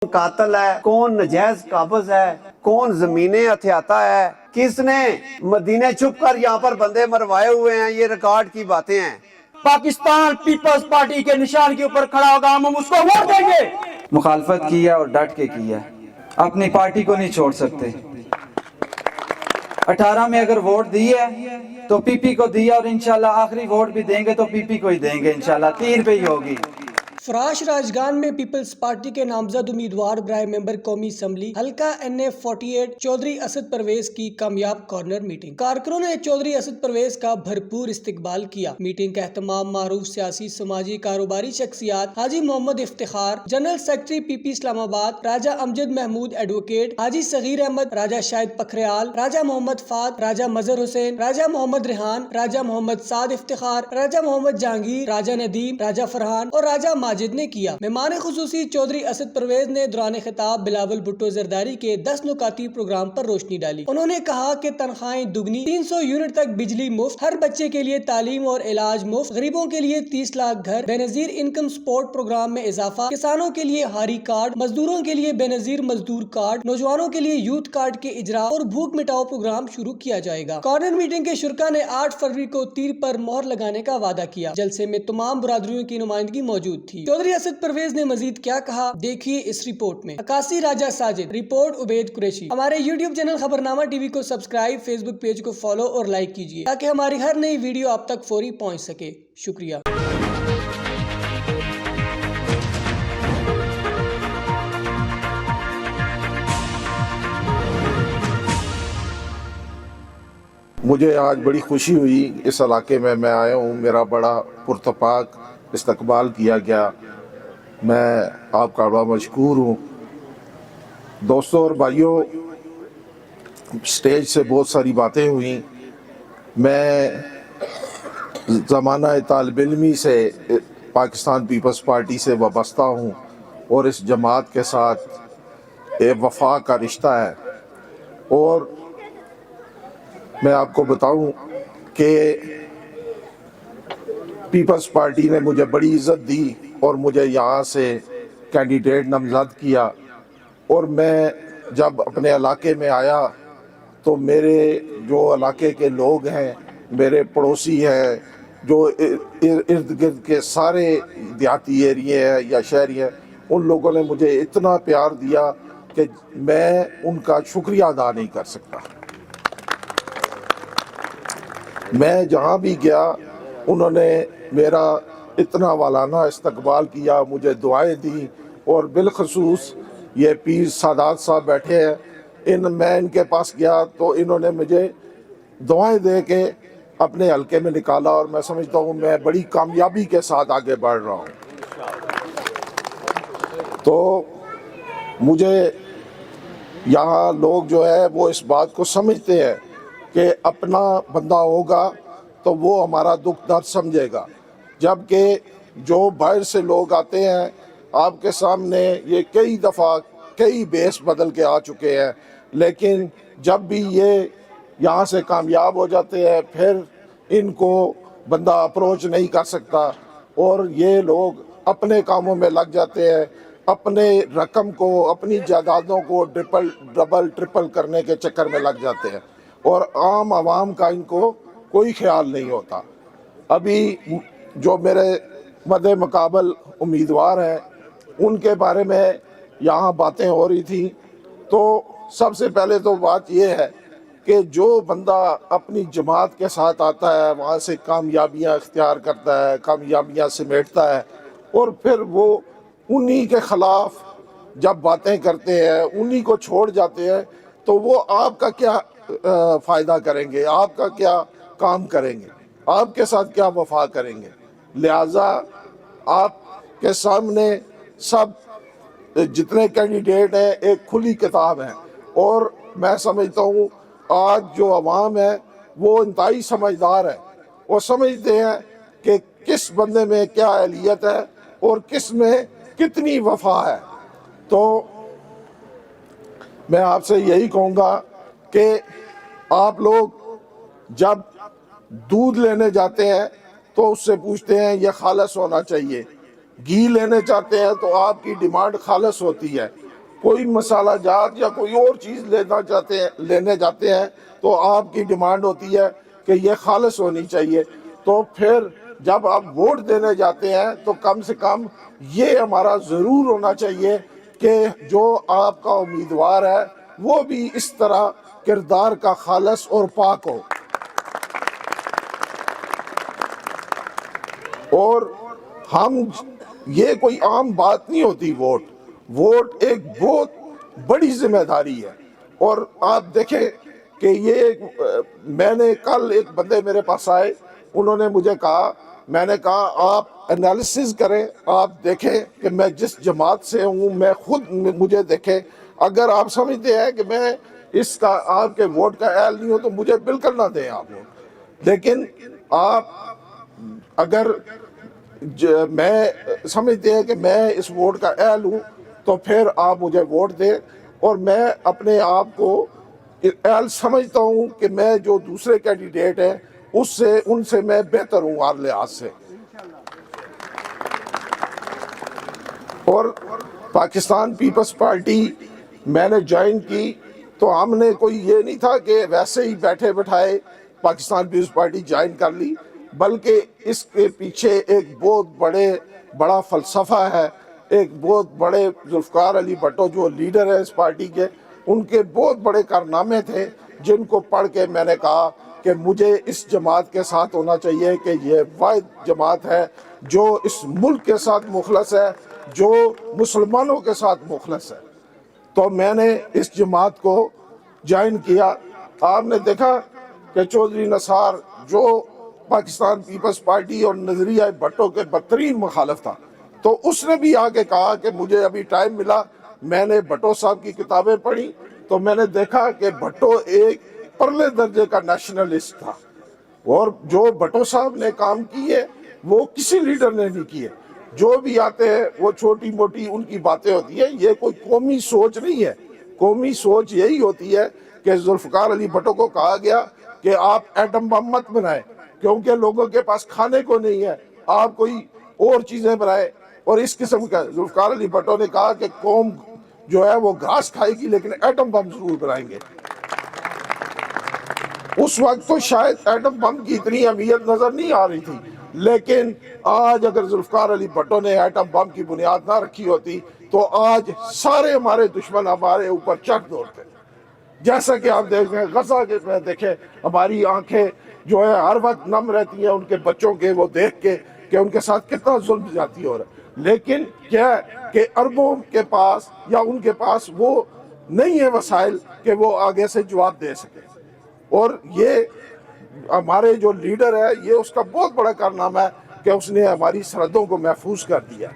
قاتل ہے، کون نجائز قابض ہے، کون زمینیں ہتھیاتا ہے، کس نے مدینے چھپ کر یہاں پر بندے مروائے ہوئے ہیں، یہ ریکارڈ کی باتیں ہیں۔ پاکستان پیپلز پارٹی کے نشان کے اوپر کھڑا ہوگا، ہم اس کو ووٹ دیں گے۔ مخالفت کی ہے اور ڈٹ کے کی ہے، اپنی پارٹی کو نہیں چھوڑ سکتے۔ 18 میں اگر ووٹ دی ہے تو پی پی کو دیا، اور انشاءاللہ آخری ووٹ بھی دیں گے تو پی پی کو ہی دیں گے، انشاءاللہ 3 پہ ہی ہوگی۔ فراش راجگان میں پیپلز پارٹی کے نامزد امیدوار برائے ممبر قومی اسمبلی حلقہ این اے 48 چودھری اسد پرویز کی کامیاب کارنر میٹنگ۔ کارکنوں نے چودھری اسد پرویز کا بھرپور استقبال کیا۔ میٹنگ کا اہتمام معروف سیاسی، سماجی، کاروباری شخصیات حاجی محمد افتخار، جنرل سیکرٹری پی پی اسلام آباد، راجہ امجد محمود ایڈوکیٹ، حاجی صغیر احمد، راجہ شاہد پکھریال، راجہ محمد فات، راجہ مظہر حسین، راجہ محمد ریحان، راجہ محمد سعد افتخار، راجہ محمد جہانگیر، راجہ ندیم، راجہ فرحان اور راجہ ماجد نے کیا۔ مہمان خصوصی چودھری اسد پرویز نے دوران خطاب بلاول بھٹو زرداری کے 10 نکاتی پروگرام پر روشنی ڈالی۔ انہوں نے کہا کہ تنخواہیں دگنی، 300 یونٹ تک بجلی مفت، ہر بچے کے لیے تعلیم اور علاج مفت، غریبوں کے لیے 30 لاکھ گھر، بے نظیر انکم سپورٹ پروگرام میں اضافہ، کسانوں کے لیے ہاری کارڈ، مزدوروں کے لیے بے نظیر مزدور کارڈ، نوجوانوں کے لیے یوتھ کارڈ کے اجرا اور بھوک مٹاؤ پروگرام شروع کیا جائے گا۔ کارنر میٹنگ کے شرکا نے 8 فروری کو تیر پر مہر لگانے کا وعدہ کیا۔ جلسے میں تمام برادریوں کی نمائندگی موجود تھی۔ چودھری اسد پرویز نے مزید کیا کہا، دیکھیے اس رپورٹ میں۔ عکاسی راجہ ساجد، رپورٹ عبید قریشی۔ ہمارے یوٹیوب چینل خبرنامہ ٹی وی کو سبسکرائب، فیس بک پیج کو فالو اور لائک کیجیے تاکہ ہماری ہر نئی ویڈیو آپ تک فوری پہنچ سکے۔ شکریہ۔ مجھے آج بڑی خوشی ہوئی، اس علاقے میں آیا ہوں، میرا بڑا پرتپاک استقبال کیا گیا، میں آپ کا بڑا مشکور ہوں۔ دوستوں اور بھائیوں، سٹیج سے بہت ساری باتیں ہوئیں۔ میں زمانہ طالب علمی سے پاکستان پیپلز پارٹی سے وابستہ ہوں اور اس جماعت کے ساتھ ایک وفا کا رشتہ ہے، اور میں آپ کو بتاؤں کہ پیپلز پارٹی نے مجھے بڑی عزت دی اور مجھے یہاں سے کینڈیڈیٹ نامزد کیا، اور میں جب اپنے علاقے میں آیا تو میرے جو علاقے کے لوگ ہیں، میرے پڑوسی ہیں، جو ارد گرد کے سارے دیہاتی ایریے ہیں یا شہری ہیں، ان لوگوں نے مجھے اتنا پیار دیا کہ میں ان کا شکریہ ادا نہیں کر سکتا۔ میں جہاں بھی گیا انہوں نے میرا اتنا والانہ استقبال کیا، مجھے دعائیں دیں، اور بالخصوص یہ پیر سادات صاحب بیٹھے ہیں، میں ان کے پاس گیا تو انہوں نے مجھے دعائیں دے کے اپنے حلقے میں نکالا، اور میں سمجھتا ہوں میں بڑی کامیابی کے ساتھ آگے بڑھ رہا ہوں۔ تو مجھے یہاں لوگ جو ہے وہ اس بات کو سمجھتے ہیں کہ اپنا بندہ ہوگا تو وہ ہمارا دکھ درد سمجھے گا، جبکہ جو باہر سے لوگ آتے ہیں آپ کے سامنے یہ کئی دفعہ کئی بیس بدل کے آ چکے ہیں، لیکن جب بھی یہ یہاں سے کامیاب ہو جاتے ہیں پھر ان کو بندہ اپروچ نہیں کر سکتا، اور یہ لوگ اپنے کاموں میں لگ جاتے ہیں، اپنے رقم کو، اپنی جائیدادوں کو ڈبل ٹرپل کرنے کے چکر میں لگ جاتے ہیں، اور عام عوام کا ان کو کوئی خیال نہیں ہوتا۔ ابھی جو میرے مد مقابل امیدوار ہیں ان کے بارے میں یہاں باتیں ہو رہی تھیں، تو سب سے پہلے تو بات یہ ہے کہ جو بندہ اپنی جماعت کے ساتھ آتا ہے وہاں سے کامیابیاں اختیار کرتا ہے، کامیابیاں سمیٹتا ہے، اور پھر وہ انہی کے خلاف جب باتیں کرتے ہیں، انہی کو چھوڑ جاتے ہیں، تو وہ آپ کا کیا فائدہ کریں گے، آپ کا کیا کام کریں گے، آپ کے ساتھ کیا وفا کریں گے؟ لہٰذا آپ کے سامنے سب جتنے کینڈیڈیٹ ہیں ایک کھلی کتاب ہے، اور میں سمجھتا ہوں آج جو عوام ہے وہ انتہائی سمجھدار ہے، وہ سمجھتے ہیں کہ کس بندے میں کیا اہلیت ہے اور کس میں کتنی وفا ہے۔ تو میں آپ سے یہی کہوں گا کہ آپ لوگ جب دودھ لینے جاتے ہیں تو اس سے پوچھتے ہیں یہ خالص ہونا چاہیے، گھی لینے چاہتے ہیں تو آپ کی ڈیمانڈ خالص ہوتی ہے، کوئی مسالہ جات یا کوئی اور چیز لینے جاتے ہیں تو آپ کی ڈیمانڈ ہوتی ہے کہ یہ خالص ہونی چاہیے. تو پھر جب آپ ووٹ دینے جاتے ہیں تو کم سے کم یہ ہمارا ضرور ہونا چاہیے کہ جو آپ کا امیدوار ہے وہ بھی اس طرح کردار کا خالص اور پاک ہو. اور یہ کوئی عام بات نہیں ہوتی. ووٹ ایک بہت بڑی ذمہ داری ہے. اور آپ دیکھیں کہ میں نے کل ایک بندے میرے پاس آئے, انہوں نے مجھے کہا, میں نے کہا آپ انالیسز کریں, آپ دیکھیں کہ میں جس جماعت سے ہوں, میں خود مجھے دیکھیں, اگر آپ سمجھتے ہیں کہ میں اس کا آپ کے ووٹ کا اہل نہیں ہوں تو مجھے بالکل نہ دیں آپ ووٹ. لیکن آپ اگر میں سمجھتے ہیں کہ میں اس ووٹ کا اہل ہوں تو پھر آپ مجھے ووٹ دیں. اور میں اپنے آپ کو اہل سمجھتا ہوں کہ میں جو دوسرے کینڈیڈیٹ ہیں ان سے میں بہتر ہوں ہر لحاظ سے. اور پاکستان پیپلز پارٹی میں نے جوائن کی تو ہم نے کوئی یہ نہیں تھا کہ ویسے ہی بیٹھے بٹھائے پاکستان پیپلز پارٹی جوائن کر لی, بلکہ اس کے پیچھے ایک بہت بڑا فلسفہ ہے. ایک بہت بڑے ذوالفقار علی بھٹو جو لیڈر ہے اس پارٹی کے, ان کے بہت بڑے کارنامے تھے جن کو پڑھ کے میں نے کہا کہ مجھے اس جماعت کے ساتھ ہونا چاہیے کہ یہ واحد جماعت ہے جو اس ملک کے ساتھ مخلص ہے, جو مسلمانوں کے ساتھ مخلص ہے. تو میں نے اس جماعت کو جوائن کیا. آپ نے دیکھا کہ چودھری نثار جو پاکستان پیپلز پارٹی اور نظریہ بھٹو کے بدترین مخالف تھا, تو اس نے بھی آگے کہا کہ مجھے ابھی ٹائم ملا. میں نے بھٹو صاحب کی کتابیں پڑھی تو میں نے دیکھا کہ بھٹو ایک پرلے درجے کا نیشنلسٹ تھا, اور جو بھٹو صاحب نے کام کیے وہ کسی لیڈر نے نہیں کیے. جو بھی آتے ہیں وہ چھوٹی موٹی ان کی باتیں ہوتی ہیں, یہ کوئی قومی سوچ نہیں ہے. قومی سوچ یہی ہوتی ہے کہ ذوالفقار علی بھٹو کو کہا گیا کہ آپ ایٹم بم مت بنائیں کیونکہ لوگوں کے پاس کھانے کو نہیں ہے, آپ کوئی اور چیزیں بنائیں. اور اس قسم کا ذوالفقار علی بھٹو نے کہا کہ قوم جو ہے وہ گھاس کھائے گی لیکن ایٹم بم ضرور بنائیں گے. اس وقت تو شاید ایٹم بم کی اتنی اہمیت نظر نہیں آ رہی تھی, لیکن آج اگر ذوالفقار علی بھٹو نے ایٹم بم کی بنیاد نہ رکھی ہوتی تو آج سارے ہمارے دشمن ہمارے اوپر چڑھ دوڑتے. جیسا کہ آپ دیکھ رہے ہیں غزہ کے میں دیکھیں, ہماری آنکھیں جو ہے ہر وقت نم رہتی ہیں ان کے بچوں کے وہ دیکھ کے کہ ان کے ساتھ کتنا ظلم زیادتی ہو رہا ہے. لیکن کیا ہے کہ عربوں کے پاس یا ان کے پاس وہ نہیں ہے وسائل کہ وہ آگے سے جواب دے سکے. اور یہ ہمارے جو لیڈر ہے یہ اس کا بہت بڑا کارنامہ ہے کہ اس نے ہماری سرحدوں کو محفوظ کر دیا.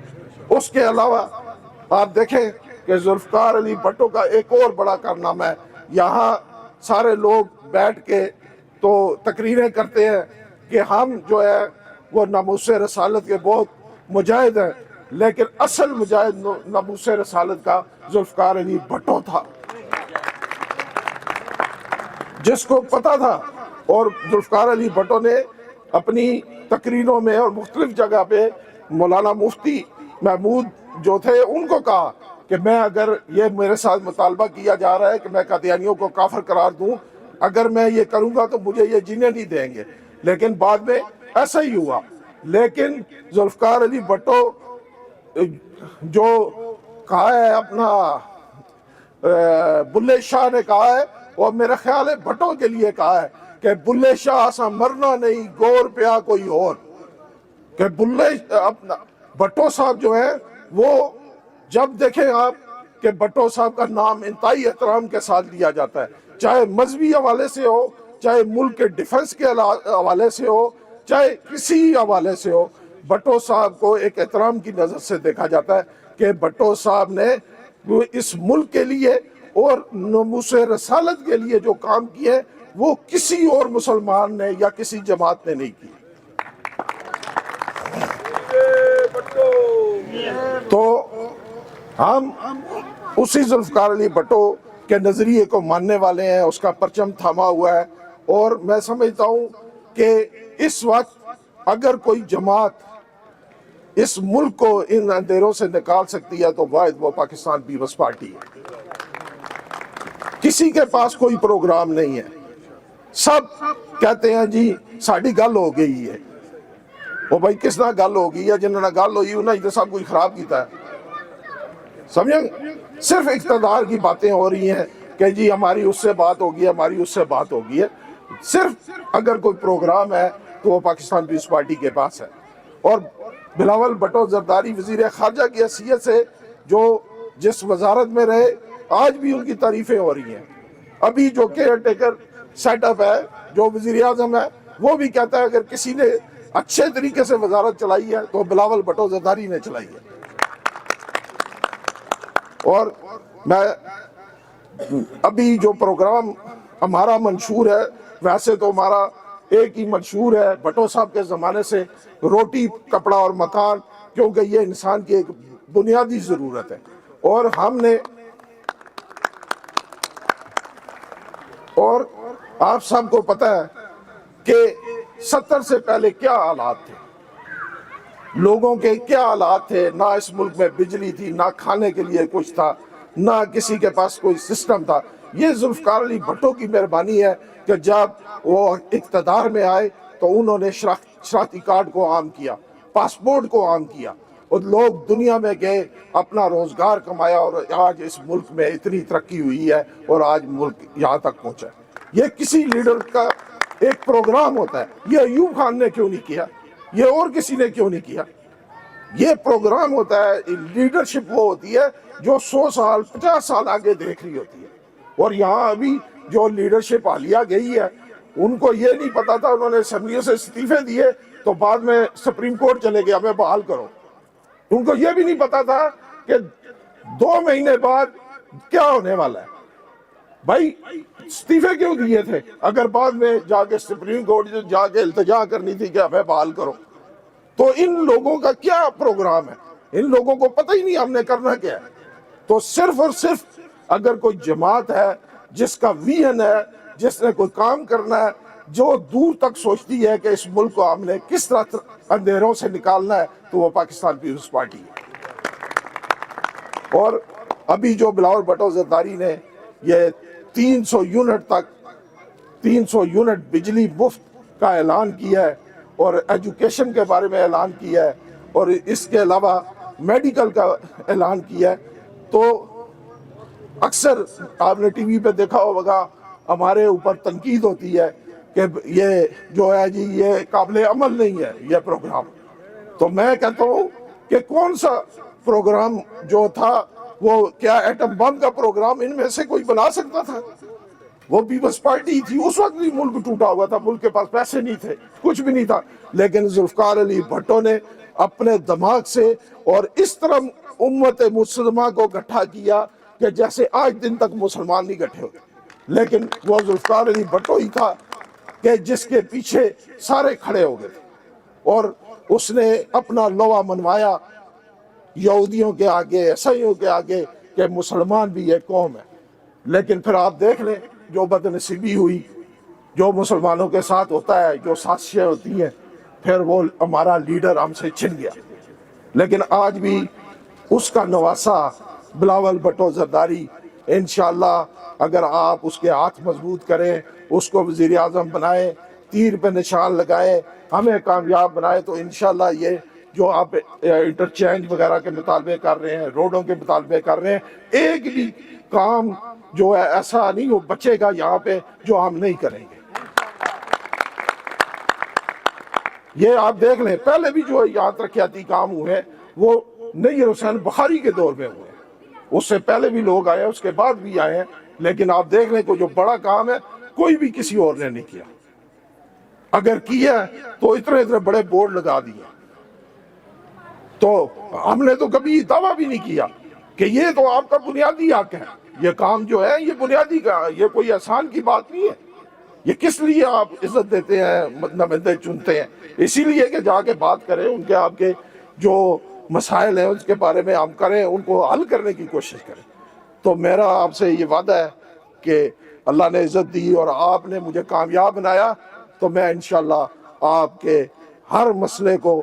اس کے علاوہ آپ دیکھیں کہ ذوالفقار علی بھٹو کا ایک اور بڑا کارنامہ ہے, یہاں سارے لوگ بیٹھ کے تو تقریریں کرتے ہیں کہ ہم جو ہے وہ ناموس رسالت کے بہت مجاہد ہیں, لیکن اصل مجاہد ناموس رسالت کا ذوالفقار علی بھٹو تھا جس کو پتا تھا. اور ذوالفقار علی بھٹو نے اپنی تقریروں میں اور مختلف جگہ پہ مولانا مفتی محمود جو تھے ان کو کہا کہ میں اگر یہ میرے ساتھ مطالبہ کیا جا رہا ہے کہ میں قادیانیوں کو کافر قرار دوں, اگر میں یہ کروں گا تو مجھے یہ جینے نہیں دیں گے. لیکن بعد میں ایسا ہی ہوا. لیکن ذوالفقار علی بھٹو جو کہا ہے اپنا بلے شاہ نے کہا ہے, اور میرا خیال ہے بھٹو کے لیے کہا ہے کہ بلے شاہ سا مرنا نہیں گور پیا کوئی اور. کہ بھٹو صاحب جو ہے وہ جب دیکھیں آپ کہ بھٹو صاحب کا نام انتہائی احترام کے ساتھ لیا جاتا ہے, چاہے مذہبی حوالے سے ہو, چاہے ملک کے ڈیفنس کے حوالے سے ہو, چاہے کسی حوالے سے ہو, بھٹو صاحب کو ایک احترام کی نظر سے دیکھا جاتا ہے کہ بھٹو صاحب نے اس ملک کے لیے اور ناموس رسالت کے لیے جو کام کیے وہ کسی اور مسلمان نے یا کسی جماعت نے نہیں کی. تو ہم اسی ذوالفقار علی بھٹو کے نظریے کو ماننے والے ہیں, اس کا پرچم تھاما ہوا ہے. اور میں سمجھتا ہوں کہ اس وقت اگر کوئی جماعت اس ملک کو ان اندھیروں سے نکال سکتی ہے تو واحد وہ پاکستان پیپلز پارٹی ہے۔ کسی کے پاس کوئی پروگرام نہیں ہے، سب کہتے ہیں جی ساڑی گل ہو گئی ہے۔ وہ بھائی کس نہ گل ہو گئی ہے؟ جنہوں نے گل ہوئی انہیں تو سب کچھ خراب کیتا ہے، سمجھیں؟ صرف اقتدار کی باتیں ہو رہی ہیں کہ جی ہماری اس سے بات ہوگی، ہماری اس سے بات ہوگی ہے۔ صرف اگر کوئی پروگرام ہے تو وہ پاکستان پیپلز پارٹی کے پاس ہے۔ اور بلاول بھٹو زرداری وزیر خارجہ کی حیثیت سے جو جس وزارت میں رہے، آج بھی ان کی تعریفیں ہو رہی ہیں۔ ابھی جو کیئر ٹیکر سیٹ اپ ہے، جو وزیر اعظم ہے، وہ بھی کہتا ہے اگر کسی نے اچھے طریقے سے وزارت چلائی ہے تو بلاول بھٹو زرداری نے چلائی ہے۔ اور میں ابھی جو پروگرام ہمارا منشور ہے، ویسے تو ہمارا ایک ہی منشور ہے بھٹو صاحب کے زمانے سے، روٹی کپڑا اور مکان، کیونکہ یہ انسان کی ایک بنیادی ضرورت ہے۔ اور ہم نے اور آپ سب کو پتہ ہے کہ 70 سے پہلے کیا حالات تھے، لوگوں کے کیا حالات تھے۔ نہ اس ملک میں بجلی تھی، نہ کھانے کے لیے کچھ تھا، نہ کسی کے پاس کوئی سسٹم تھا۔ یہ ذوالفقار علی بھٹو کی مہربانی ہے کہ جب وہ اقتدار میں آئے تو انہوں نے شناختی کارڈ کو عام کیا، پاسپورٹ کو عام کیا، اور لوگ دنیا میں گئے، اپنا روزگار کمایا، اور آج اس ملک میں اتنی ترقی ہوئی ہے اور آج ملک یہاں تک پہنچا ہے۔ یہ کسی لیڈر کا ایک پروگرام ہوتا ہے۔ یہ ایوب خان نے کیوں نہیں کیا؟ یہ اور کسی نے کیوں نہیں کیا؟ یہ پروگرام ہوتا ہے، لیڈرشپ وہ ہوتی ہے جو 100 سال 50 سال آگے دیکھ رہی ہوتی ہے۔ اور یہاں ابھی جو لیڈرشپ حالیہ گئی ہے، ان کو یہ نہیں پتا تھا، انہوں نے اسمبلیوں سے استعفے دیے تو بعد میں سپریم کورٹ چلے گئے ہمیں بحال کرو۔ ان کو یہ بھی نہیں پتا تھا کہ 2 مہینے بعد کیا ہونے والا ہے۔ بھائی استعفے کیوں دیے تھے اگر بعد میں جا کے سپریم کورٹ جا کے التجا کرنی تھی کہ ہمیں بحال کرو؟ تو ان لوگوں کا کیا پروگرام ہے؟ ان لوگوں کو پتہ ہی نہیں ہم نے کرنا کیا ہے۔ تو صرف اور صرف اگر کوئی جماعت ہے جس کا ویژن ہے، جس نے کوئی کام کرنا ہے، جو دور تک سوچتی ہے کہ اس ملک کو ہم نے کس طرح اندھیروں سے نکالنا ہے، تو وہ پاکستان پیپلز پارٹی ہے۔ اور ابھی جو بلاول بھٹو زرداری نے یہ 300 یونٹ بجلی مفت کا اعلان کیا ہے، اور ایجوکیشن کے بارے میں اعلان کیا ہے، اور اس کے علاوہ میڈیکل کا اعلان کیا ہے، تو اکثر آپ نے ٹی وی پہ دیکھا ہوگا ہمارے اوپر تنقید ہوتی ہے کہ یہ جو ہے جی یہ قابل عمل نہیں ہے یہ پروگرام۔ تو میں کہتا ہوں کہ کون سا پروگرام جو تھا، وہ کیا ایٹم بم کا پروگرام ان میں سے کوئی بنا سکتا تھا؟ وہ پیپلز پارٹی تھی، اس وقت بھی ملک ٹوٹا ہوا تھا، ملک کے پاس پیسے نہیں تھے، کچھ بھی نہیں تھا، لیکن ذوالفقار علی بھٹو نے اپنے دماغ سے اور اس طرح امت مسلمہ کو گٹھا کیا کہ جیسے آج دن تک مسلمان نہیں گٹھے ہوتے۔ لیکن وہ ذوالفقار علی بھٹو ہی تھا کہ جس کے پیچھے سارے کھڑے ہو گئے، اور اس نے اپنا لوا منوایا یہودیوں کے آگے، عیسائیوں کے آگے کہ مسلمان بھی ایک قوم ہے۔ لیکن پھر آپ دیکھ لیں جو بدنصیبی ہوئی، جو مسلمانوں کے ساتھ ہوتا ہے، جو سازشیں ہوتی ہیں، پھر وہ ہمارا لیڈر ہم سے چھن گیا۔ لیکن آج بھی اس کا نواسا بلاول بھٹو زرداری، انشاءاللہ اگر آپ اس کے ہاتھ مضبوط کریں، اس کو وزیر اعظم بنائیں، تیر پہ نشان لگائیں، ہمیں کامیاب بنائے، تو انشاءاللہ یہ جو آپ انٹرچینج وغیرہ کے مطالبے کر رہے ہیں، روڈوں کے مطالبے کر رہے ہیں، ایک بھی کام جو ہے ایسا نہیں ہو بچے گا یہاں پہ جو ہم نہیں کریں گے۔ یہ آپ دیکھ لیں، پہلے بھی جو یہاں ترقیاتی کام ہوئے وہ نیر حسین بخاری کے دور میں ہوئے، اس سے پہلے بھی لوگ آئے، اس کے بعد بھی آئے ہیں، لیکن آپ دیکھ لیں کہ جو بڑا کام ہے کوئی بھی کسی اور نے نہیں کیا۔ اگر کیا تو اتنے بڑے بورڈ لگا دیے، تو ہم نے تو کبھی دعویٰ بھی نہیں کیا کہ یہ تو آپ کا بنیادی حق ہے، یہ کام جو ہے یہ بنیادی کا، یہ کوئی آسان کی بات نہیں ہے۔ یہ کس لیے آپ عزت دیتے ہیں، نمائندے چنتے ہیں؟ اسی لیے کہ جا کے بات کریں، ان کے آپ کے جو مسائل ہیں اس کے بارے میں ہم کریں، ان کو حل کرنے کی کوشش کریں۔ تو میرا آپ سے یہ وعدہ ہے کہ اللہ نے عزت دی اور آپ نے مجھے کامیاب بنایا، تو میں انشاءاللہ آپ کے ہر مسئلے کو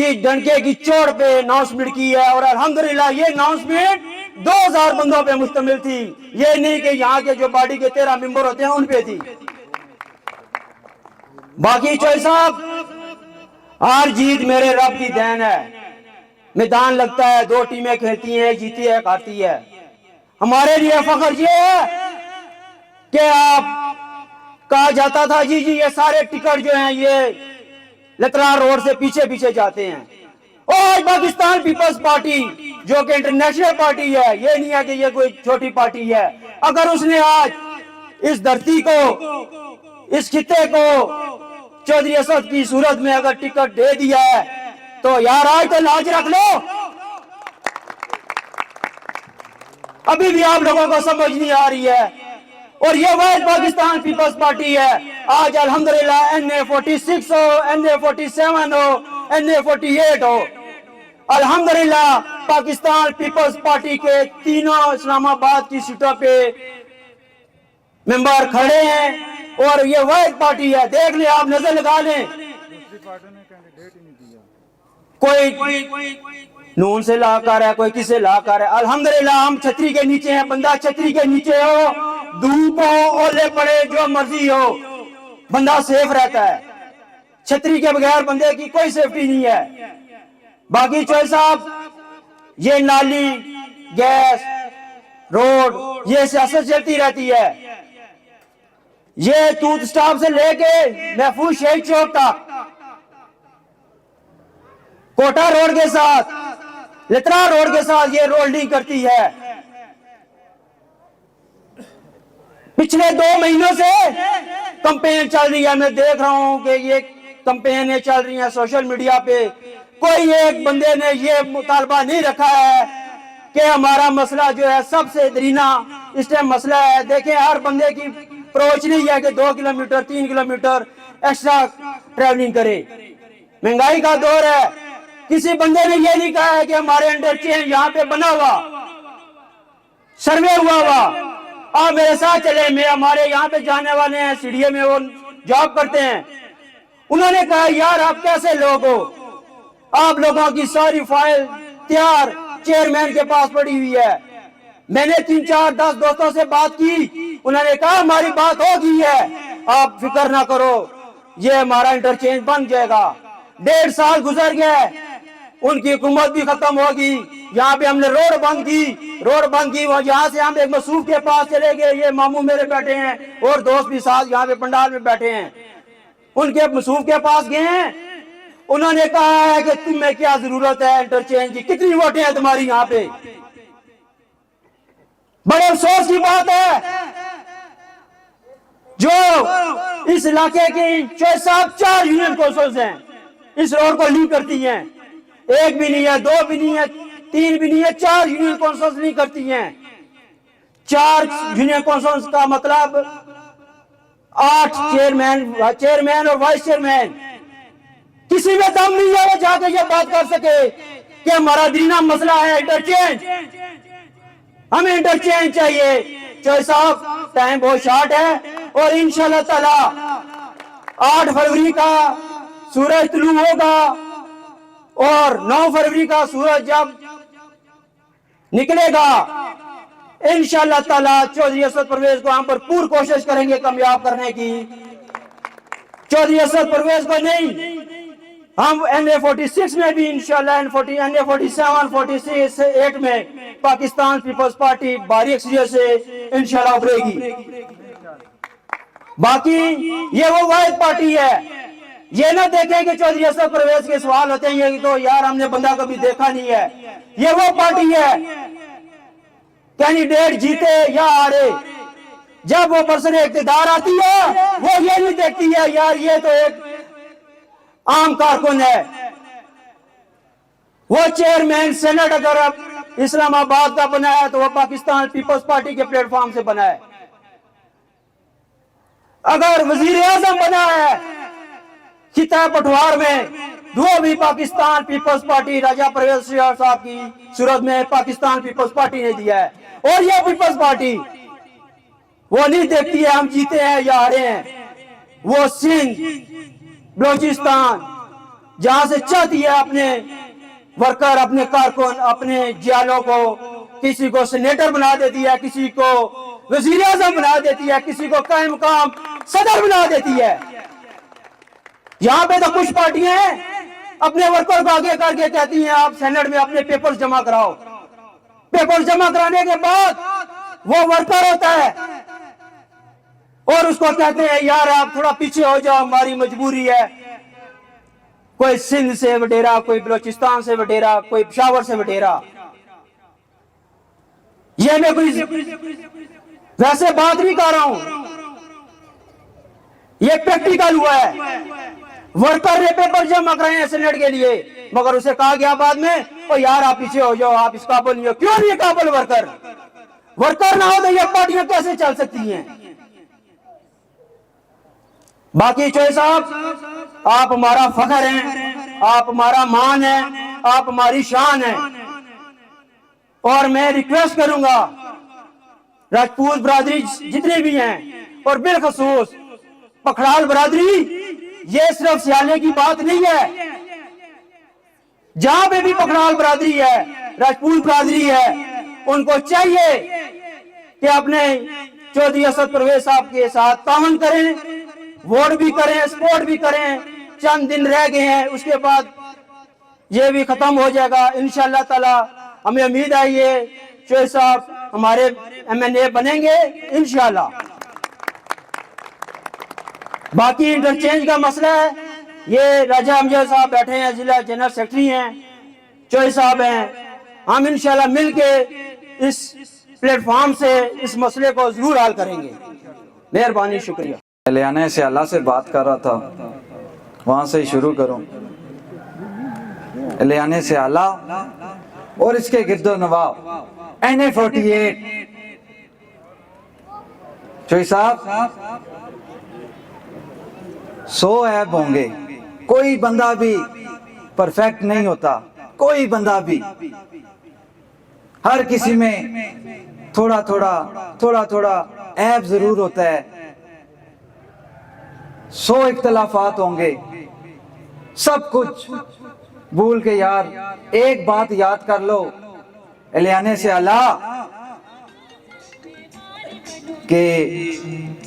کی ڈنکے کی چوٹ پہ اناؤنسمنٹ کی ہے، اور الحمدللہ یہ اناؤنسمنٹ 2000 بندوں پہ مشتمل تھی، یہ نہیں کہ یہاں کے جو باڈی کے 13 ممبر ہوتے ہیں ان پہ تھی۔ باقی چوہدری صاحب، ہار جیت میرے رب کی دین ہے، میدان لگتا ہے، 2 ٹیمیں کھیلتی ہیں، جیتی ہے ہارتی ہے۔ ہمارے لیے فخر یہ ہے کہ آپ کہا جاتا تھا جی یہ سارے ٹکٹ جو ہیں یہ لترار روڈ سے پیچھے پیچھے جاتے ہیں، اور پاکستان پیپلز پارٹی جو کہ انٹرنیشنل پارٹی ہے، یہ نہیں ہے کہ یہ کوئی چھوٹی پارٹی ہے، اگر اس نے آج اس دھرتی کو، اس خطے کو چودھری اسد کی صورت میں اگر ٹکٹ دے دیا ہے تو یار آج تو لاج رکھ لو۔ ابھی بھی آپ لوگوں کو سمجھ نہیں آ رہی ہے، اور یہ واحد پاکستان پیپلز پارٹی ہے۔ آج الحمدللہ NA46 ہو، NA47 ہو، NA48 ہو، الحمدللہ پاکستان پیپلز پارٹی کے تینوں اسلام آباد کی سیٹوں پہ ممبر کھڑے ہیں، اور یہ واحد پارٹی ہے۔ دیکھ لیں، آپ نظر لگا لیں، کوئی نون سے لا کر ہے، کوئی کسے لا کر ہے۔ الحمدللہ ہم چھتری کے نیچے ہیں، بندہ چھتری کے نیچے ہو، دھوپ ہو، اولے پڑے، جو مرضی ہو، بندہ سیف رہتا ہے۔ چھتری کے بغیر بندے کی کوئی سیفٹی نہیں ہے۔ باقی چوہدری صاحب، یہ نالی، گیس، روڈ، یہ سیاست چلتی رہتی ہے۔ یہ توت سٹاپ سے لے کے محفوظ شہید چوک تک، کوٹا روڈ کے ساتھ، لترا روڈ کے ساتھ یہ رولڈنگ کرتی ہے۔ پچھلے 2 مہینوں سے کمپین چل رہی ہے، میں دیکھ رہا ہوں کہ یہ کمپینیں چل رہی ہیں سوشل میڈیا پہ، کوئی ایک بندے نے یہ مطالبہ نہیں رکھا ہے کہ ہمارا مسئلہ جو ہے سب سے درینہ اس ٹائم مسئلہ ہے۔ دیکھیں، ہر بندے کی اپروچ نہیں ہے کہ 2 کلومیٹر 3 کلومیٹر ایکسٹرا ٹریولنگ کرے۔ مہنگائی کا دور ہے، کسی بندے نے یہ نہیں کہا ہے کہ ہمارے انٹرچینج یہاں پہ بنا ہوا، سروے ہوا۔ آپ میرے ساتھ چلے، میں ہمارے یہاں پہ جانے والے ہیں CDA میں، وہ جاب کرتے ہیں، انہوں نے کہا یار آپ کیسے لوگ ہو، آپ لوگوں کی ساری فائل تیار چیئرمین کے پاس پڑی ہوئی ہے۔ میں نے 3 4 10 دوستوں سے بات کی، انہوں نے کہا ہماری بات ہو گئی ہے، آپ فکر نہ کرو، یہ ہمارا انٹرچینج بن جائے گا۔ 1.5 سال گزر گئے، ان کی حکومت بھی ختم ہوگی، یہاں پہ ہم نے روڈ بند کی، وہ یہاں سے ہم ایک مصروف کے پاس چلے گئے، یہ ماموں میرے بیٹھے ہیں اور دوست بھی ساتھ یہاں پہ پنڈال میں بیٹھے ہیں، ان کے مصروف کے پاس گئے ہیں، انہوں نے کہا ہے کہ تمہیں کیا ضرورت ہے انٹرچینج کی، کتنی ووٹیں ہیں تمہاری یہاں پہ۔ بڑے افسوس کی بات ہے، جو اس علاقے کی چوہدری صاحب 4 یونین کونسلز ہیں، اس روڈ کو لنک کرتی ہیں، 1 بھی نہیں ہے، 2 بھی نہیں ہے، 3 بھی نہیں ہے، 4 یونین کونسلز لنک کرتی ہیں۔ 4 یونین کونسلز کا مطلب 8 چیئرمین اور وائس چیئرمین۔ کسی میں دم نہیں ہے وہ جا کے یہ بات کر سکے کہ ہمارا درینہ مسئلہ ہے انٹرچینج، ہمیں انٹرچینج چاہیے۔ چوہدری صاحب، ٹائم بہت شارٹ ہے، اور انشاءاللہ تعالی 8 فروری کا سورج طلوع ہوگا، اور 9 فروری کا سورج جب نکلے گا انشاءاللہ تعالی چودھری اسد پرویز کو ہم پر پور کوشش کریں گے کامیاب کرنے کی۔ چودھری اسد پرویز کو نہیں، ہم NA46 میں بھی انشاءاللہ NA47 46 8 میں پاکستان پیپلز پارٹی بھاری اکثریت سے انشاءاللہ ابھرے گی۔ باقی یہ وہ واحد پارٹی ہے، یہ نہ دیکھیں کہ چودھری اسد پرویز کے سوال ہوتے ہیں یہ تو یار ہم نے بندہ کبھی دیکھا نہیں ہے۔ یہ وہ پارٹی ہے، کینڈیڈیٹ جیتے یا ہارے، جب وہ پرسن اقتدار آتی ہے وہ یہ نہیں دیکھتی ہے یار یہ تو ایک عام کارکن ہے، وہ چیئرمین سینٹ اگر اسلام آباد کا بنا ہے تو وہ پاکستان پیپلز پارٹی کے پلیٹ فارم سے بنا ہے، اگر وزیر اعظم بنا ہے خطہ پٹوار میں وہ بھی پاکستان پیپلز پارٹی راجہ پرویز صاحب کی صورت میں پاکستان پیپلز پارٹی نے دیا ہے۔ اور یہ پیپلز پارٹی وہ نہیں دیکھتی ہے ہم جیتے ہیں یا ہارے ہیں، وہ سندھ، بلوچستان، جہاں سے چاہتی ہے اپنے ورکر، اپنے کارکن، اپنے جیالوں کو، کسی کو سینیٹر بنا دیتی ہے، کسی کو وزیر اعظم بنا دیتی ہے، کسی کو قائم مقام صدر بنا دیتی ہے۔ یہاں پہ تو کچھ پارٹیاں ہیں اپنے ورکر کو آگے کر کے کہتی ہیں آپ سینٹ میں اپنے پیپرز جمع کراؤ، پیپرز جمع کرانے کے بعد وہ ورکر ہوتا ہے اور اس کو کہتے ہیں یار آپ تھوڑا پیچھے ہو جاؤ، ہماری مجبوری ہے، کوئی سندھ سے وڈیرا، کوئی بلوچستان سے وڈیرا، کوئی پشاور سے وڈیرا۔ یہ میں کوئی ویسے بات نہیں کر رہا ہوں، یہ پریکٹیکل ہوا ہے۔ ورکر نے پیپر جمع کرائے ہیں سینٹ کے لیے، مگر اسے کہا گیا بعد میں او یار آپ پیچھے ہو جاؤ، آپ اس قابل نہیں ہو۔ کیوں نہیں قابل ورکر؟ ورکر نہ ہو تو یہ پارٹیاں کیسے چل سکتی ہیں؟ باقی چوہے صاحب آپ ہمارا فخر ہیں، آپ ہمارا مان ہیں، آپ ہماری شان ہیں، اور میں ریکویسٹ کروں گا راجپوت برادری جتنے بھی ہیں اور بالخصوص پکھڑال برادری، یہ صرف سیالے کی بات نہیں ہے، جہاں پہ بھی پکھڑال برادری ہے، راجپوت برادری ہے، ان کو چاہیے کہ اپنے چودھری اسد پرویز صاحب کے ساتھ تعاون کریں، ووٹ بھی کریں، سپورٹ بھی کریں۔ چند دن رہ گئے ہیں، اس کے بعد یہ بھی ختم ہو جائے گا انشاءاللہ تعالی۔ ہمیں امید ہے یہ چوہے صاحب ہمارے MNA بنیں گے انشاءاللہ۔ باقی انٹرچینج کا مسئلہ ہے، یہ راجہ امجد صاحب بیٹھے ہیں، ضلع جنرل سیکرٹری ہیں، چوہے صاحب ہیں، ہم انشاءاللہ مل کے اس پلیٹ فارم سے اس مسئلے کو ضرور حل کریں گے۔ مہربانی، شکریہ۔ الیانے سے اللہ سے بات کر رہا تھا، وہاں سے ہی شروع کروں۔ الیانے سے اللہ اور اس کے گرد و نواح NA48 چوہی صاحب 100 عیب ہوں گے، کوئی بندہ بھی پرفیکٹ نہیں ہوتا، کوئی بندہ بھی، ہر کسی میں تھوڑا تھوڑا عیب ضرور ہوتا ہے، 100 اختلافات ہوں گے، سب کچھ بھول کے یار ایک بات یاد کر لو الیانے سے اللہ کہ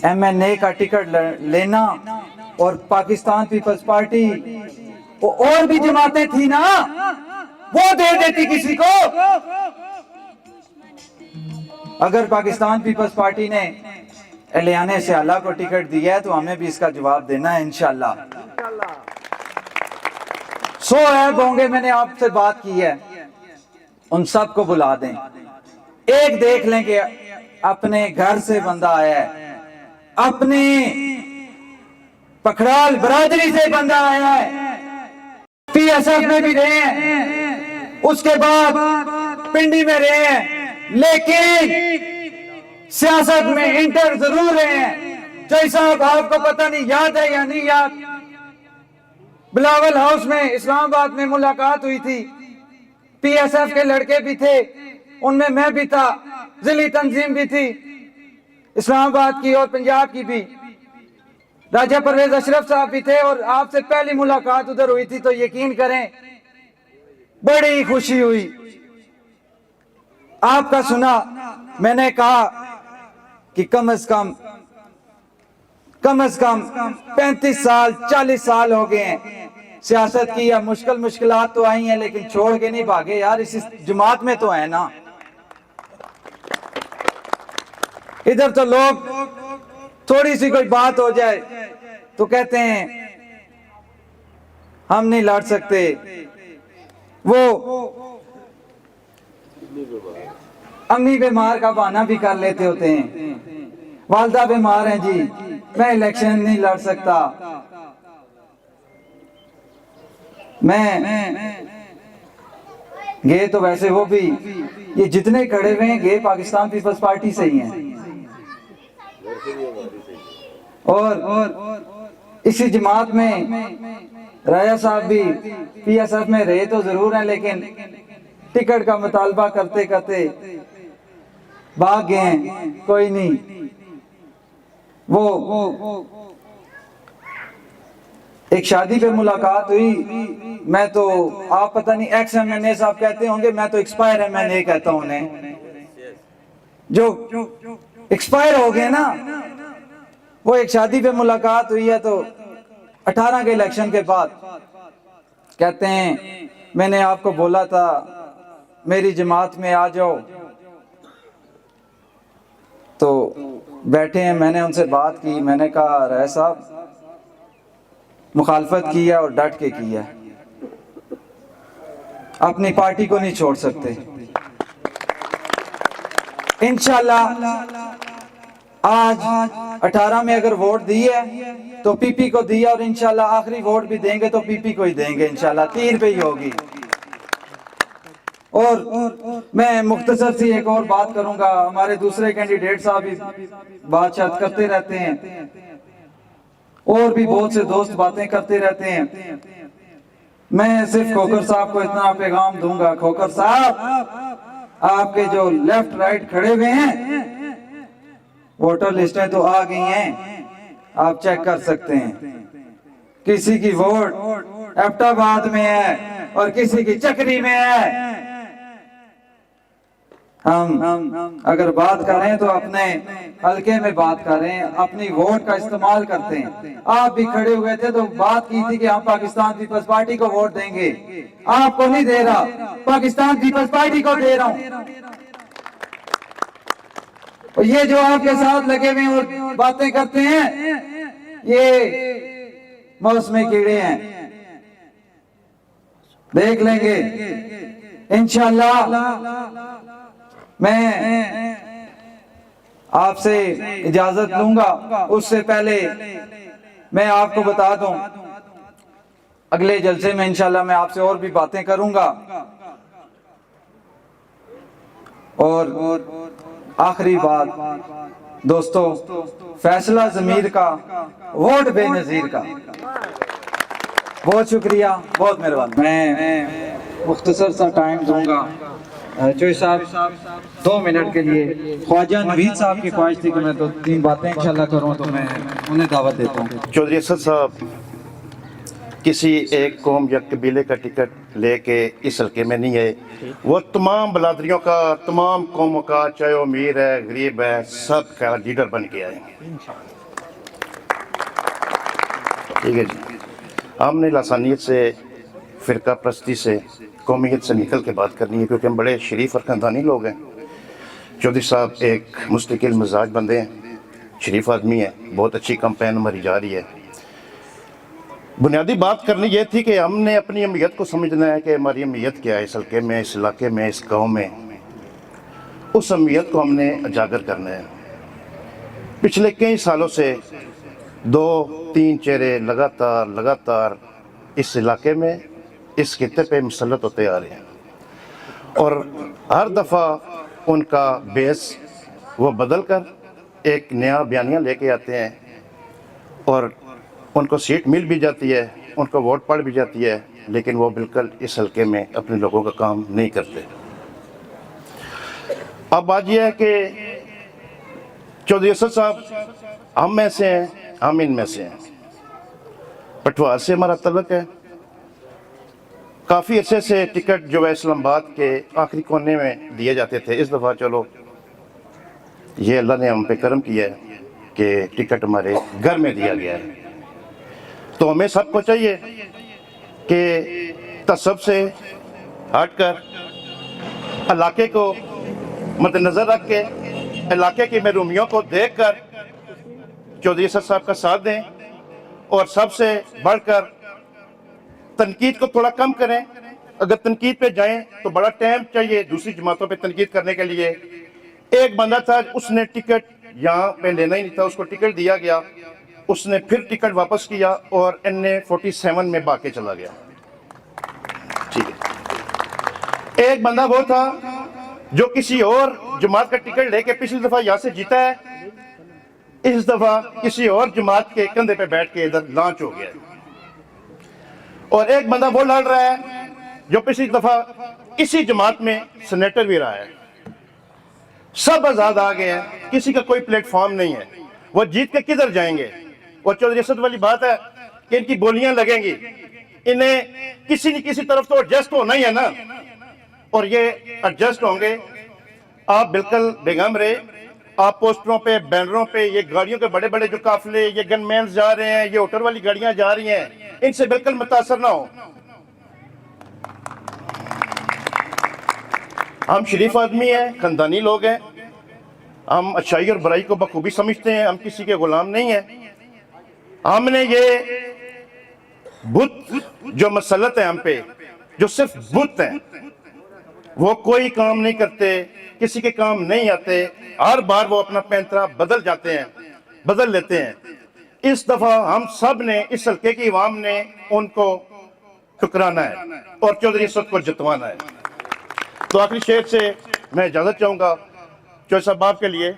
MNA کا ٹکٹ لینا اور پاکستان پیپلز پارٹی اور بھی جماعتیں تھی نا، وہ دے دیتی کسی کو۔ اگر پاکستان پیپلز پارٹی نے الیانے سے اللہ کو ٹکٹ دیا ہے تو ہمیں بھی اس کا جواب دینا ہے انشاءاللہ۔ 100 عیب ہوں گے، میں نے آپ سے بات کی ہے، ان سب کو بلا دیں، ایک دیکھ لیں کہ اپنے گھر سے بندہ آیا ہے، اپنی پکھڑال برادری سے بندہ آیا ہے، PSF میں بھی رہے ہیں، اس کے بعد پنڈی میں رہے ہیں، لیکن سیاست میں انٹر ضرور رہے ہیں۔ چوہی صاحب آپ کو پتہ نہیں یاد ہے یا نہیں یاد، بلاول ہاؤس میں اسلام آباد میں ملاقات ہوئی تھی، PSF کے لڑکے بھی تھے، ان میں بھی تھا، ضلعی تنظیم بھی تھی اسلام آباد کی اور پنجاب کی بھی، راجہ پرویز اشرف صاحب بھی تھے، اور آپ سے پہلی ملاقات ادھر ہوئی تھی، تو یقین کریں بڑی خوشی ہوئی۔ آپ کا سنا، میں نے کہا کہ کم از کم 35 سال 40 سال ہو گئے ہیں سیاست کی، یا مشکلات تو آئی ہیں لیکن چھوڑ کے نہیں بھاگے یار، اس جماعت میں تو ہے نا۔ ادھر تو لوگ تھوڑی سی کوئی بات ہو جائے تو کہتے ہیں ہم نہیں لڑ سکتے، وہ امی بیمار کا بہانہ بھی کر لیتے ہوتے ہیں، والدہ بیمار ہیں جی میں الیکشن نہیں لڑ سکتا، میں گئے تو ویسے وہ بھی، یہ جتنے کھڑے ہوئے ہیں گئے پاکستان پیپلز پارٹی سے ہی ہیں، اور اسی جماعت میں راجہ صاحب بھی PSF میں رہے تو ضرور ہیں، لیکن ٹکٹ کا مطالبہ کرتے کرتے بھاگ گئے ہیں، کوئی نہیں۔ وہ ایک شادی پہ ملاقات ہوئی، میں تو آپ پتہ نہیں ایکس ایم این اے صاحب کہتے ہوں گے، میں تو ایکسپائر ایم این اے کہتا ہوں انہیں، جو ایکسپائر ہو گئے نا، وہ ایک شادی پہ ملاقات ہوئی ہے تو 18 کے الیکشن کے بعد کہتے ہیں میں نے آپ کو بولا تھا میری جماعت میں آ جاؤ، تو بیٹھے ہیں، میں نے ان سے بات کی، میں نے کہا رائے صاحب مخالفت کی ہے اور ڈٹ کے کی ہے، اپنی پارٹی کو نہیں چھوڑ سکتے، انشاءاللہ آج 18 میں اگر ووٹ دی ہے تو پی پی کو دیا، اور انشاءاللہ آخری ووٹ بھی دیں گے تو پی پی کو ہی دیں گے انشاءاللہ، 3 پہ ہی ہوگی۔ اور میں مختصر سی ایک اور بات کروں گا، ہمارے دوسرے کینڈیڈیٹ صاحب بھی بات چیت کرتے رہتے ہیں، اور بھی بہت سے دوست باتیں کرتے رہتے ہیں، میں صرف کھوکھر صاحب کو اتنا پیغام دوں گا، کھوکھر صاحب آپ کے جو لیفٹ رائٹ کھڑے ہوئے ہیں ووٹر لسٹیں تو آ گئی ہیں، آپ چیک کر سکتے ہیں، کسی کی ووٹ ایبٹ آباد میں ہے اور کسی کی چکری میں ہے، ہم اگر بات کریں تو اپنے حلقے میں بات کریں، اپنی ووٹ کا استعمال کرتے ہیں، آپ بھی کھڑے ہوئے تھے تو بات کی تھی کہ ہم پاکستان پیپلز پارٹی کو ووٹ دیں گے، آپ کو نہیں دے رہا، پاکستان پیپلز پارٹی کو دے رہا ہوں، اور یہ جو آپ کے ساتھ لگے ہوئے اور باتیں کرتے ہیں یہ موسمی کیڑے ہیں، دیکھ لیں گے انشاءاللہ۔ میں آپ سے اجازت لوں گا، اس سے پہلے میں آپ کو بتا دوں اگلے جلسے میں انشاءاللہ میں آپ سے اور بھی باتیں کروں گا، اور آخری بات دوستو، فیصلہ ضمیر کا، ووٹ بے نظیر کا۔ بہت شکریہ، بہت مہربانی۔ میں مختصر سا ٹائم دوں گا چوئی صاحب 2 منٹ کے لیے، خواجہ نوید صاحب کی خواہش تھی کہ میں 2-3 باتیں انشاءاللہ کروں تو میں انہیں دعوت دیتا ہوں۔ چودھری اسد صاحب کسی ایک قوم یا قبیلے کا ٹکٹ لے کے اس حلقے میں نہیں ہے، وہ تمام برادریوں کا، تمام قوموں کا، چاہے وہ امیر ہے غریب ہے، سب کا لیڈر بن کے آئے ہیں، ٹھیک ہے جی۔ ہم نے لسانیت سے، فرقہ پرستی سے، قومیت سے نکل کے بات کرنی ہے، کیونکہ ہم بڑے شریف اور خاندانی لوگ ہیں۔ چودھری صاحب ایک مستقل مزاج بندے ہیں، شریف آدمی ہے، بہت اچھی کمپین ہماری جا رہی ہے۔ بنیادی بات کرنی یہ تھی کہ ہم نے اپنی اہمیت کو سمجھنا ہے کہ ہماری اہمیت کیا ہے اس حلقے میں، اس علاقے میں، اس گاؤں میں، اس اہمیت کو ہم نے اجاگر کرنا ہے۔ پچھلے کئی سالوں سے 2-3 چہرے لگاتار اس علاقے میں، اس خطے پہ مسلط ہوتے آ رہے ہیں، اور ہر دفعہ ان کا بیس وہ بدل کر ایک نیا بیانیہ لے کے آتے ہیں، اور ان کو سیٹ مل بھی جاتی ہے، ان کو ووٹ پڑ بھی جاتی ہے، لیکن وہ بالکل اس حلقے میں اپنے لوگوں کا کام نہیں کرتے۔ اب بات یہ ہے کہ چودھری اسد صاحب ہم میں سے ہیں، ہم ان میں سے ہیں، پٹوار سے ہمارا تعلق ہے، کافی عرصے سے ٹکٹ جو ہے اسلام آباد کے آخری کونے میں دیے جاتے تھے، اس دفعہ چلو یہ اللہ نے ہم پہ کرم کیا ہے کہ ٹکٹ ہمارے گھر میں دیا گیا ہے۔ تو ہمیں سب کو چاہیے کہ تعصب سے ہٹ کر علاقے کو مد نظر رکھ کے، علاقے کی محرومیوں کو دیکھ کر چودھری اسد صاحب کا ساتھ دیں، اور سب سے بڑھ کر تنقید کو تھوڑا کم کریں۔ اگر تنقید پہ جائیں تو بڑا ٹائم چاہیے دوسری جماعتوں پہ تنقید کرنے کے لیے۔ ایک بندہ تھا، اس نے ٹکٹ یہاں پہ لینا ہی نہیں تھا، اس کو ٹکٹ دیا گیا، اس نے پھر ٹکٹ واپس کیا اور NA47 میں بھاگ کے چلا گیا، ٹھیک ہے۔ ایک بندہ وہ تھا جو کسی اور جماعت کا ٹکٹ لے کے پچھلی دفعہ یہاں سے جیتا ہے، اس دفعہ کسی اور جماعت کے کندھے پہ بیٹھ کے ادھر لانچ ہو گیا ہے۔ اور ایک بندہ وہ لڑ رہا ہے جو پچھلی دفعہ اسی جماعت میں سینیٹر بھی رہا ہے۔ سب آزاد آ گئے ہیں، کسی کا کوئی پلیٹ فارم نہیں ہے، وہ جیت کے کدھر جائیں گے؟ اور چودھری اسد والی بات ہے کہ ان کی بولیاں لگیں گی, انہیں کسی نہ کسی طرف تو ایڈجسٹ ہونا ہی ہے نا, اور یہ ایڈجسٹ ہوں گے. آپ بالکل بیگم رہے, آپ پوسٹروں پہ, بینروں پہ یہ گاڑیوں کے بڑے بڑے جو قافلے, یہ گن مینز جا رہے ہیں, یہ ہوٹل والی گاڑیاں جا رہی ہیں, ان سے بالکل متاثر نہ ہو. ہم شریف آدمی ہیں, خاندانی لوگ ہیں, ہم اچھائی اور برائی کو بخوبی سمجھتے ہیں, ہم کسی کے غلام نہیں ہیں. ہم نے یہ بت جو مسلط ہے ہم پہ, جو صرف بت ہیں, وہ کوئی کام نہیں کرتے, کسی کے کام نہیں آتے, ہر بار وہ اپنا پینترا بدل جاتے ہیں, بدل لیتے ہیں. اس دفعہ ہم سب نے, اس حلقے کی عوام نے ان کو ٹکرانا ہے اور چودھری اسد کو جتوانا ہے. تو آخری شعر سے میں اجازت چاہوں گا چودھری صاحب آپ کے لیے.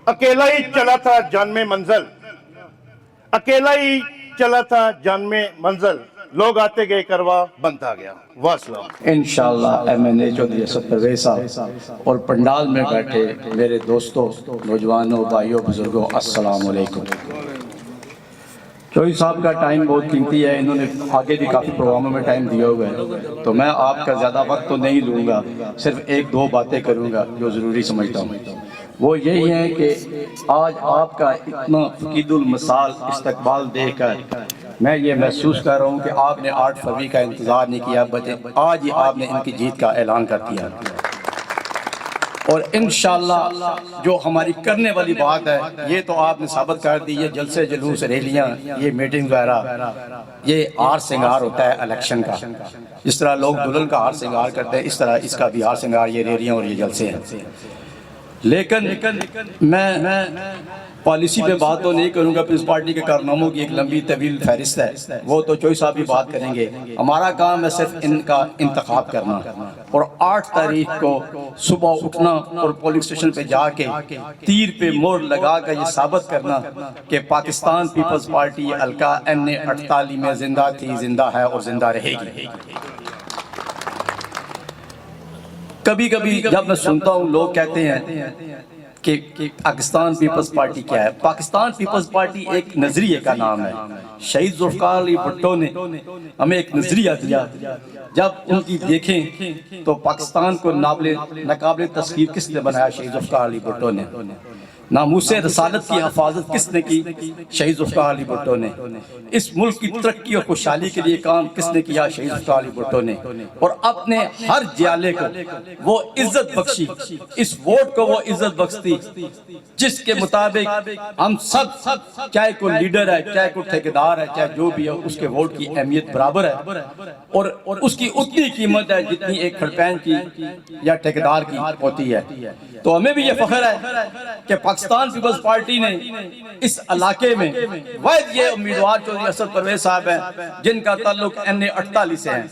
اکیلا ہی چلا تھا جان میں منزل, اکیلا ہی چلا تھا جان میں منزل, لوگ آتے گئے کروا بنتا گیا. والسلام. انشاءاللہ MNA چودھری اسد پرویز صاحب اور پنڈال میں بیٹھے میرے دوستوں, نوجوانوں, بھائیوں, بزرگوں, السلام علیکم. چودھری صاحب کا ٹائم بہت قیمتی ہے, انہوں نے آگے بھی کافی پروگراموں میں ٹائم دیا ہوا ہے, تو میں آپ کا زیادہ وقت تو نہیں لوں گا, صرف ایک دو باتیں کروں گا جو ضروری سمجھتا ہوں. وہ یہی ہے کہ آج آپ کا اتنا فقید المثال استقبال دیکھ کر میں یہ محسوس کر رہا ہوں کہ آپ نے 8 فروری کا انتظار نہیں کیا, بلکہ آج ہی آپ نے ان کی جیت کا اعلان کر دیا. اور انشاءاللہ جو ہماری کرنے والی بات ہے یہ تو آپ نے ثابت کر دی. یہ جلسے, جلوس, ریلیاں, یہ میٹنگ وغیرہ, یہ ہار سنگار ہوتا ہے الیکشن کا. جس طرح لوگ دلہن کا ہار سنگار کرتے ہیں, اس طرح اس کا بھی ہار سنگار یہ ریلیاں اور یہ جلسے ہیں. لیکن میں پالیسی پہ بات تو نہیں کروں گا, پیپلز پارٹی کے کارناموں کی ایک لمبی طویل فہرست ہے, وہ تو چودھری صاحب بھی بات کریں گے. ہمارا کام ہے صرف ان کا انتخاب کرنا, اور 8 تاریخ کو صبح اٹھنا اور پولنگ اسٹیشن پہ جا کے تیر پہ مور لگا کر یہ ثابت کرنا کہ پاکستان پیپلز پارٹی حلقہ NA 48 میں زندہ تھی, زندہ ہے اور زندہ رہے گی. کبھی کبھی جب میں سنتا ہوں لوگ کہتے ہیں کہ پاکستان پیپلز پارٹی کیا ہے. پاکستان پیپلز پارٹی ایک نظریے کا نام ہے. شہید ذوالفقار علی بھٹو نے ہمیں ایک نظریہ دیا, جب ان کی دیکھیں تو پاکستان کو ناقابل تصویر کس نے بنایا؟ شہید ذوالفقار علی بھٹو نے. ناموس رسالت کی حفاظت کس نے کی؟ شہید ذوالفقار علی بھٹو نے. اس ملک کی ترقی اور خوشحالی کے لیے کام کس نے کیا؟ شہید ذوالفقار علی بھٹو نے. اور اپنے ہر جیالے کو وہ عزت بخشی, اس ووٹ کو وہ عزت بخشتی جس کے مطابق ہم سب, چاہے کوئی لیڈر ہے, چاہے کوئی ٹھیکیدار ہے, چاہے جو بھی ہے, اس کے ووٹ کی اہمیت برابر ہے, اور اس کی اتنی قیمت ہے جتنی ایک کھڑپین کی یا ٹھیکیدار کی ہوتی ہے. تو ہمیں بھی یہ فخر ہے کہ پاکستان پیپلز پارٹی نے اس علاقے میں واحد یہ امیدوار چودھری اسد پرویز صاحب ہیں جن کا تعلق NA 48 سے ہے.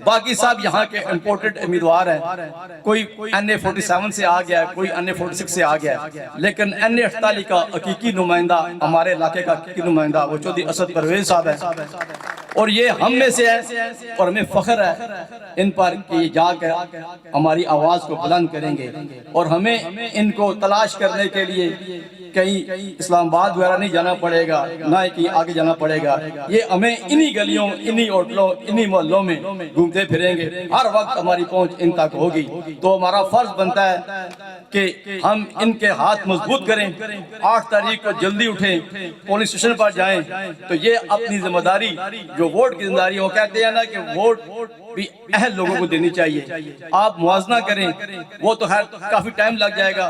باقی صاحب یہاں کے امپورٹڈ امیدوار ہیں, کوئی NA 47 سے آ گیا ہے, کوئی NA 46 سے آ گیا ہے, لیکن NA 48 کا حقیقی نمائندہ, ہمارے علاقے کا حقیقی نمائندہ وہ چودھری اسد پرویز صاحب ہیں. اور یہ ہم میں سے ہے اور ہمیں فخر ہے ان پر کہ یہ جا کر ہماری آواز کو بلند کریں گے. اور ہمیں ان کو تلاش کرنے کے لیے کہیں اسلام آباد وغیرہ نہیں جانا پڑے گا, نہ کہ آگے جانا پڑے گا. یہ ہمیں انہی گلیوں, انہی ہوٹلوں, انہی محلوں میں گھومتے پھریں گے, ہر وقت ہماری پہنچ ان تک ہوگی. تو ہمارا فرض بنتا ہے کہ ہم ان کے ہاتھ مضبوط کریں, 8 تاریخ کو جلدی اٹھیں, پولنگ اسٹیشن پر جائیں. تو یہ اپنی ذمہ داری, جو ووٹ کی ذمہ داری, وہ کہتے ہیں نا کہ ووٹ بھی اہل لوگوں کو دینی چاہیے. آپ موازنہ کریں, وہ تو کافی ٹائم لگ جائے گا,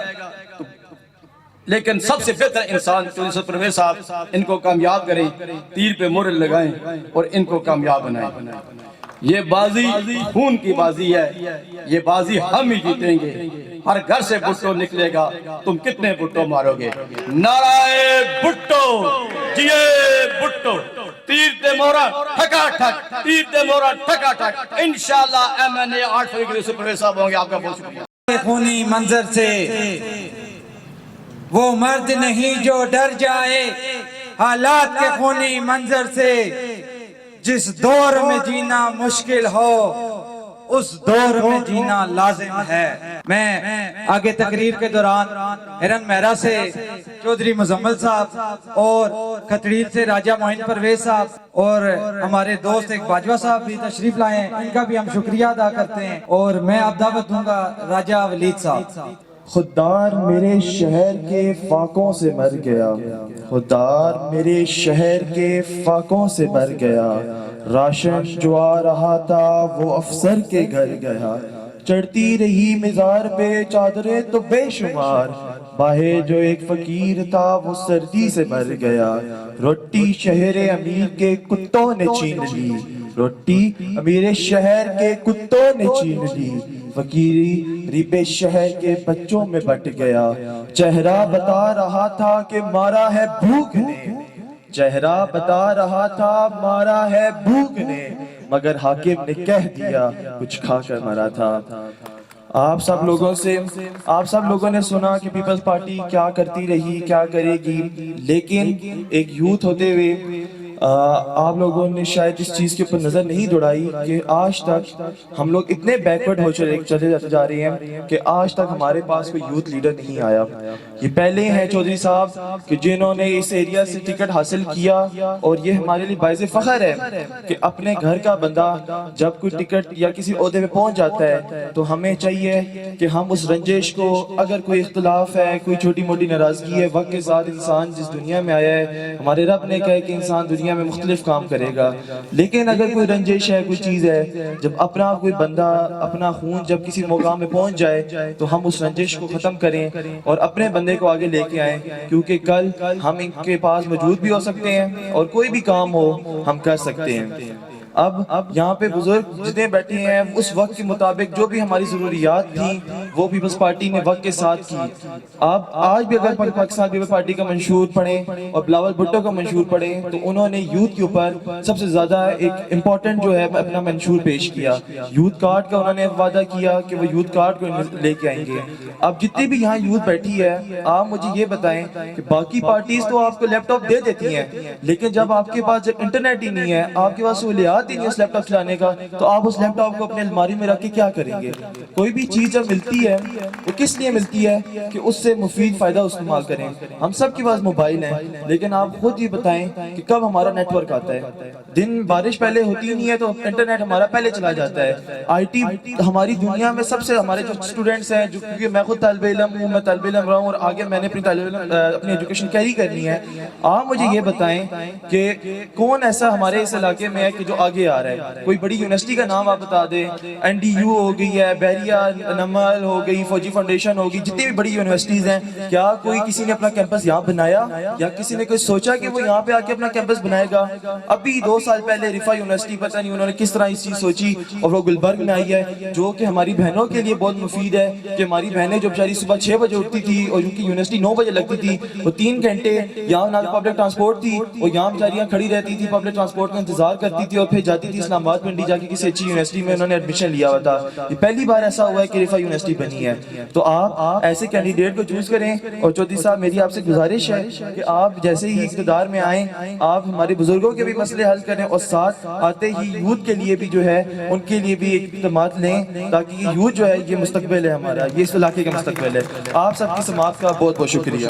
لیکن سب سے بہتر انسان چودھری اسد پرویز صاحب, ان کو کامیاب کریں, تیر پہ مہر لگائیں اور ان کو کامیاب بنائیں. یہ بازی خون کی بازی ہے, یہ بازی ہم ہی جیتیں گے. ہر گھر سے بھٹو نکلے گا, تم کتنے بھٹو مارو گے؟ نعرہ بھٹو جیے بھٹو, تیر تے مورا ٹھکا ٹھک, تیر تے مورا ٹھکا ٹھک. انشاءاللہ MNA 8 فروری کے اسد پرویز صاحب ہوں گے. آپ کا بہت شکریہ. خونی منظر سے وہ مرد نہیں جو ڈر جائے, حالات کے خونی منظر سے جس دور میں جینا مشکل ہو, اس دور میں جینا لازم ہے۔ میں آگے تقریر کے دوران ہرن مہرا سے چودھری مزمل صاحب اور کھتڑیل سے راجہ معین پرویز صاحب اور ہمارے دوست ایک باجوہ صاحب بھی تشریف لائے ہیں، ان کا بھی ہم شکریہ ادا کرتے ہیں، اور میں اب دعوت دوں گا راجہ ولید صاحب۔ خوددار میرے شہر کے فاقوں سے مر گیا، خوددار میرے شہر کے فاقوں سے مر گیا، راشن جو آ رہا تھا وہ افسر کے گھر گیا، چڑھتی رہی مزار پہ چادریں تو بے شمار، باہے جو ایک فقیر تھا وہ سردی سے مر گیا، روٹی شہر امیر کے کتوں نے چھین لی، روٹی امیر شہر کے کتوں نے چھین لی، فقیری ریب شہر کے بچوں میں بٹ گیا، چہرہ بتا رہا تھا کہ مارا ہے بھوک نے، چہرہ بتا رہا تھا مارا ہے بھوک نے، مگر حاکم نے کہہ دیا کچھ کھا کر مرا تھا۔ آپ سب لوگوں نے سنا کہ پیپلز پارٹی کیا کرتی رہی، کیا کرے گی، لیکن ایک یوتھ ہوتے ہوئے آپ لوگوں نے شاید اس چیز کے اوپر نظر نہیں دوڑائی کہ آج تک ہم لوگ اتنے بیکورڈ ہو چلے جا رہے ہیں کہ آج تک ہمارے پاس کوئی یوتھ لیڈر نہیں آیا۔ یہ پہلے ہیں چودھری صاحب کہ جنہوں نے اس ایریا سے ٹکٹ حاصل کیا، اور یہ ہمارے لیے باعث فخر ہے کہ اپنے گھر کا بندہ جب کوئی ٹکٹ یا کسی عہدے پہ پہنچ جاتا ہے تو ہمیں چاہیے کہ ہم اس رنجش کو، اگر کوئی اختلاف ہے، کوئی چھوٹی موٹی ناراضگی ہے، وقت کے ساتھ انسان جس دنیا میں آیا ہے، ہمارے رب نے کہا کہ انسان دنیا میں مختلف کام کرے گا، لیکن اگر کوئی رنجش ہے، کوئی چیز ہے، جب اپنا کوئی بندہ، اپنا خون جب کسی مقام میں پہنچ جائے تو ہم اس رنجش کو ختم کریں اور اپنے بندے کو آگے لے کے آئیں، کیونکہ کل ہم ان کے پاس موجود بھی ہو سکتے ہیں اور کوئی بھی کام ہو ہم کر سکتے ہیں۔ اب یہاں پہ بزرگ جتنے بیٹھے ہیں اس وقت کے مطابق جو بھی ہماری ضروریات تھیں وہ پیپلز پارٹی نے وقت کے ساتھ کی۔ اب آج بھی اگر پاکستان پیپلز پارٹی کا منشور پڑھیں اور بلاول بھٹو کا منشور پڑھیں تو انہوں نے یوتھ کے اوپر سب سے زیادہ ایک امپورٹنٹ جو ہے اپنا منشور پیش کیا، یوتھ کارڈ کا انہوں نے وعدہ کیا کہ وہ یوتھ کارڈ کو لے کے آئیں گے۔ اب جتنی بھی یہاں یوتھ بیٹھی ہے آپ مجھے یہ بتائیں کہ باقی پارٹیز تو آپ کو لیپ ٹاپ دے دیتی ہیں، لیکن جب آپ کے پاس جب انٹرنیٹ ہی نہیں ہے، آپ کے پاس سہولیات ہی نہیں اس لیپ ٹاپ چلانے کا، تو آپ اس لیپ ٹاپ کو اپنے الماری میں رکھ کے کیا کریں گے؟ کوئی بھی چیز جب ملتی ہے وہ کس لیے ملتی ہے کہ اس سے مفید فائدہ استعمال کریں۔ ہم سب کے پاس موبائل ہیں، لیکن آپ خود یہ بتائیں کہ کب ہمارا نیٹ ورک آتا ہے؟ دن بارش پہلے ہوتی نہیں ہے تو انٹرنیٹ ہمارا پہلے چلا جاتا ہے۔ آئی ٹی ہماری دنیا میں سب سے، ہمارے جو اسٹوڈنٹس ہیں، جو کیونکہ میں خود طالب علم ہوں، میں طالب علم رہا ہوں اور آگے میں نے اپنی ایجوکیشن کیری کرنی ہے، آپ مجھے یہ بتائیں کہ کون ایسا ہمارے اس علاقے میں ہے کہ جو آگے آ رہا ہے؟ کوئی بڑی یونیورسٹی کا نام آپ بتا دیں، این ڈی یو ہو گئی ہے، بحریہ نمل ہو گئی، فوجی فاؤنڈیشن ہوگی، جتنی بھی بڑی یونیورسٹیز ہیں، کیا کوئی کسی نے اپنا کیمپس یہاں بنایا یا کسی نے کوئی سوچا کہ وہ یہاں پہ آ کے اپنا کیمپس بنائے گا؟ ابھی 2 سال پہلے رفا یونیورسٹی، پتہ نہیں انہوں نے کس طرح اس چیز سوچی اور وہ گلبرگ میں آئی ہے، جو کہ ہماری بہنوں کے لیے بہت مفید ہے کہ ہماری بہنیں جو بیچاری صبح 6 بجے اٹھتی تھی اور ان کی یونیورسٹی 9 بجے لگتی تھی، وہ 3 گھنٹے یہاں نہ پبلک ٹرانسپورٹ تھی، وہ یہاں بیچاریاں کھڑی رہتی تھی، پبلک ٹرانسپورٹ کا انتظار کرتی تھی اور پھر جاتی تھی اسلام آباد پنڈی جا کے کسی اچھی یونیورسٹی میں انہوں نے ایڈمیشن لیا ہوا تھا۔ یہ پہلی بار ایسا ہوا ہے کہ رفا یونیورسٹی بنی ہے، تو آپ ایسے کینڈیڈیٹ کو چوز کریں۔ اور چودھری صاحب میری آپ سے گزارش ہے کہ آپ جیسے ہی اقتدار میں آئیں آپ ہمارے بزرگوں کے بھی مسئلے حل کریں اور ساتھ آتے ہی یوتھ کے لیے بھی جو ہے ان کے لیے بھی ایک اقدامات لیں، تاکہ یہ یوتھ جو ہے یہ مستقبل ہے ہمارا، یہ اس علاقے کا مستقبل ہے۔ آپ سب کی سماعت کا بہت بہت شکریہ۔